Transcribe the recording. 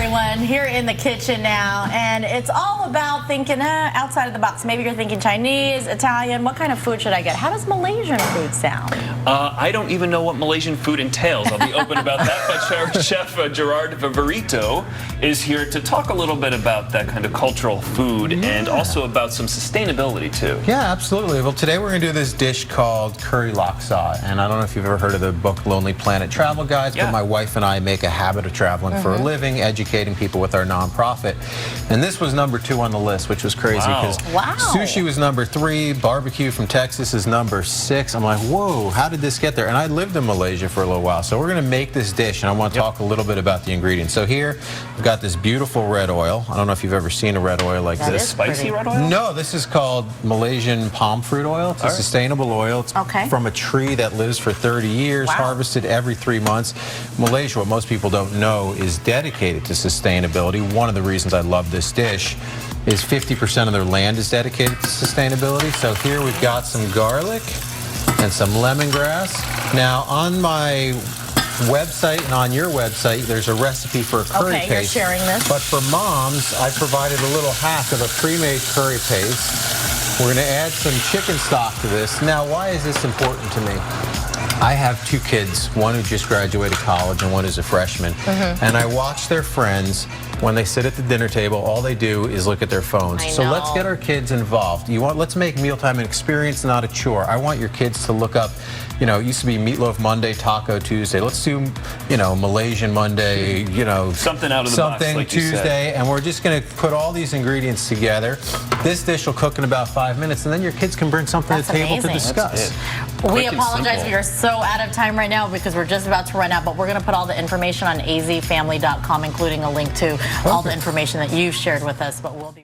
everyone. Here in the kitchen now, and it's all about thinking outside of the box. Maybe you're thinking Chinese, Italian. What kind of food should I get? How does Malaysian food sound? I don't even know what Malaysian food entails. I'll be open about that. But our chef Gerard Viverito is here to talk a little bit about that kind of cultural food and also about some sustainability too. Yeah, absolutely. Well, today we're going to do this dish called Curry Laksa, and I don't know if you've ever heard of the book Lonely Planet Travel Guides, but my wife and I make a habit of traveling for a living, educating people with our nonprofit. And this was #2 on the list, which was crazy because sushi was #3, barbecue from Texas is #6. I'm like, whoa, how did this get there? And I lived in Malaysia for a little while, so we're going to make this dish, and I want to talk a little bit about the ingredients. So here, we've got this beautiful red oil. I don't know if you've ever seen a red oil like this. Spicy red oil? No, this is called Malaysian palm fruit oil. It's a sustainable oil. It's from a tree that lives for 30 years, harvested every 3 months. Malaysia, what most people don't know, is dedicated to sustainability. One of the reasons I love this dish is 50% of their land is dedicated to sustainability. So here we've got some garlic and some lemongrass. Now on my website and on your website, there's a recipe for a curry paste. You're sharing this. But for moms, I provided a little hack of a pre-made curry paste. We're going to add some chicken stock to this. Now, why is this important to me? I have 2 kids, one who just graduated college and one who's a freshman. And I watch their friends when they sit at the dinner table, all they do is look at their phones. So let's get our kids involved. Let's make mealtime an experience, not a chore. I want your kids to look up, it used to be Meatloaf Monday, Taco Tuesday. Let's do, Malaysian Monday, something out of the box, like Tuesday, and we're just going to put all these ingredients together. This dish will cook in about 5 minutes, and then your kids can bring something to the table to discuss. We apologize. We are so out of time right now because we're just about to run out, but we're going to put all the information on azfamily.com, including a link to all the information that you've shared with us. But we'll be